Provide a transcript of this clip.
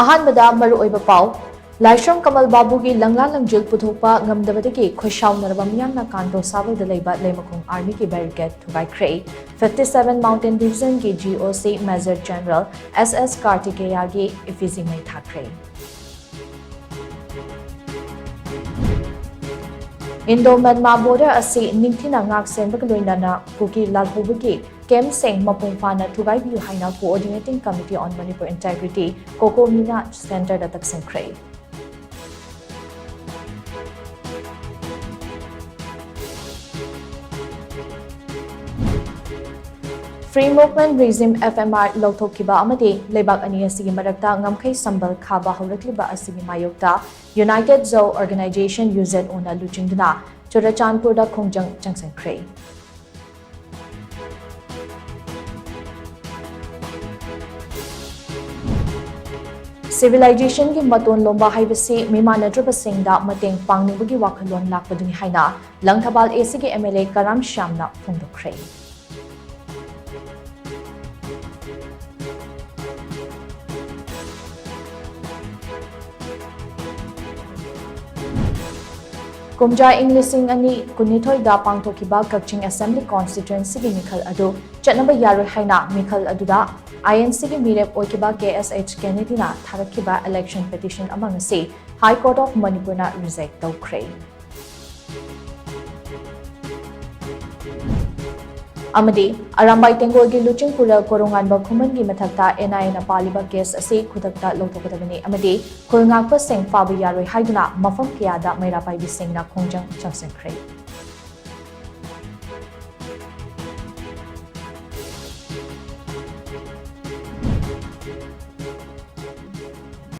ꯑꯍꯥꯟꯕꯗ ꯃꯔꯨꯑꯣꯏꯕ ꯄꯥꯎ ꯂꯥꯏꯁ꯭ꯔꯝ ꯀꯃꯜ ꯕꯥꯕꯨꯒꯤ ꯂꯪꯂꯥ ꯂꯪꯖꯤꯜ ꯄꯨꯊꯣꯛꯄ ꯉꯝꯗꯕꯗꯒꯤ ꯈꯣꯏꯁꯥꯎꯅꯔꯕ ꯃꯤꯌꯥꯝꯅ ꯀꯥꯟꯇꯣ ꯁꯥꯕꯜꯗ ꯂꯩꯕ ꯂꯩꯃꯈꯣꯡ ꯑꯥꯔꯃꯤꯒꯤ ꯕꯦꯔꯤꯀꯦꯗ ꯊꯨꯒꯥꯏꯈ꯭ꯔꯦ꯫ 57 ꯃꯥꯎꯟꯇꯦꯟ ꯗꯤꯚꯤꯖꯟꯒꯤ GOC ꯃꯦꯖꯔ ꯖꯦꯅꯔꯦꯜ SS ꯀꯥꯔꯇꯤꯀꯦꯌꯥꯒꯤ ꯏꯐꯤꯖꯤ ꯃꯩ ꯊꯥꯈ꯭ꯔꯦ꯫ ꯏꯟꯗꯣ-ꯃ꯭ꯌꯥꯟꯃꯥꯔ ꯕꯣꯔꯗꯔ ꯑꯁꯤ ꯅꯤꯡꯊꯤꯅ ꯉꯥꯛ-ꯁꯦꯟꯕꯒ ꯂꯣꯏꯅꯅ ꯀꯨꯀꯤ ꯂꯥꯜꯍꯧꯕꯒꯤ ꯀꯦꯝꯞꯁꯤꯡ ꯃꯄꯨꯡ ꯐꯥꯅ ꯊꯨꯒꯥꯏꯕꯤꯌꯨ ꯍꯥꯏꯅ coordinating committee on Manipur integrity (ꯀꯣꯀꯣꯃꯤꯅ) ꯁꯦꯟꯇꯔꯗ ꯇꯛꯁꯤꯟꯈ꯭ꯔꯦ꯫ ꯐ꯭ꯔꯤ ꯃꯨꯚꯃꯦꯟꯠ ꯔꯤꯖꯤꯝ (FMR) ꯂꯧꯊꯣꯛꯈꯤꯕ ꯑꯃꯗꯤ ꯂꯩꯕꯥꯛ ꯑꯅꯤ ꯑꯁꯤꯒꯤ ꯃꯔꯛꯇ ꯉꯝꯈꯩ ꯁꯝꯕꯜ ꯈꯥꯕ ꯍꯧꯔꯛꯂꯤꯕ ꯑꯁꯤꯒꯤ ꯃꯥꯌꯣꯛꯇ ꯌꯨꯅꯥꯏꯇꯦꯗ ꯖꯧ ꯑꯣꯔꯒꯅꯥꯏꯖꯦꯁꯟ (UZO)ꯅ ꯂꯨꯆꯤꯡꯗꯨꯅ ꯆꯨꯔꯆꯥꯟꯄꯨꯔꯗ ꯈꯣꯡꯖꯪ ꯆꯪꯁꯤꯟꯈ꯭ꯔꯦ꯫ ꯁꯤꯚꯤꯂꯥꯏꯖꯦꯁꯟꯒꯤ ꯃꯇꯣꯟ ꯂꯣꯝꯕ ꯍꯥꯏꯕꯁꯤ ꯃꯤꯃꯥꯟꯅꯗ꯭ꯔꯕꯁꯤꯡꯗ ꯃꯇꯦꯡ ꯄꯥꯡꯅꯤꯡꯕꯒꯤ ꯋꯥꯈꯜꯂꯣꯟ ꯂꯥꯛꯄꯗꯨꯅꯤ ꯍꯥꯏꯅ ꯂꯪꯊꯕꯥꯜ ACꯒꯤ MLA ꯀꯔꯥꯝ ꯁ꯭ꯌꯥꯝꯅ ꯐꯣꯡꯗꯣꯛꯈ꯭ꯔꯦ꯫ ꯀꯨꯝꯖꯥ ꯏꯪ 2012ꯗ ꯄꯥꯡꯊꯣꯛꯈꯤꯕ ꯀꯛꯆꯤꯡ ꯑꯦꯁꯦꯝꯕ꯭ꯂꯤ ꯀꯣꯟꯁꯇꯤꯇ꯭ꯌꯨꯑꯦꯟꯁꯤꯒꯤ ꯃꯤꯈꯜ ꯑꯗꯨ ꯆꯠꯅꯕ ꯌꯥꯔꯣꯏ ꯍꯥꯏꯅ ꯃꯤꯈꯜ ꯑꯗꯨꯗ INCꯒꯤ ꯃꯤꯔꯦꯞ ꯑꯣꯏꯈꯤꯕ KSH ꯀꯦꯅꯦꯗꯤꯅ ꯊꯥꯔꯛꯈꯤꯕ ꯏꯂꯦꯛꯁꯟ ꯄꯦꯇꯤꯁꯟ ꯑꯃ ꯉꯁꯤ ꯍꯥꯏ ꯀꯣꯔꯠ ꯑꯣꯐ ꯃꯅꯤꯄꯨꯔꯅ ꯔꯤꯖꯦꯛ ꯇꯧꯈ꯭ꯔꯦ꯫ ꯑꯃꯗꯤ ꯑꯔꯥꯝꯕꯥꯏ ꯇꯦꯡꯒꯣꯜꯒꯤ ꯂꯨꯆꯤꯡꯄꯨꯔꯦꯜ ꯀꯣꯔꯣꯉꯥꯟꯕ ꯈꯨꯃꯟꯒꯤ ꯃꯊꯛꯇ NIAꯅ ꯄꯥꯜꯂꯤꯕ ꯀꯦꯁ ꯑꯁꯤ ꯈꯨꯗꯛꯇ ꯂꯧꯊꯣꯛꯀꯗꯕꯅꯤ ꯑꯃꯗꯤ ꯈꯨꯜ ꯉꯥꯛꯄꯁꯤꯡ ꯐꯥꯕ ꯌꯥꯔꯣꯏ ꯍꯥꯏꯗꯨꯅ ꯃꯐꯝ ꯀꯌꯥꯗ ꯃꯩꯔꯥ ꯄꯥꯏꯕꯤꯁꯤꯡꯅ ꯈꯣꯡꯖꯪ ꯆꯪꯁꯤꯟꯈ꯭ꯔꯦ꯫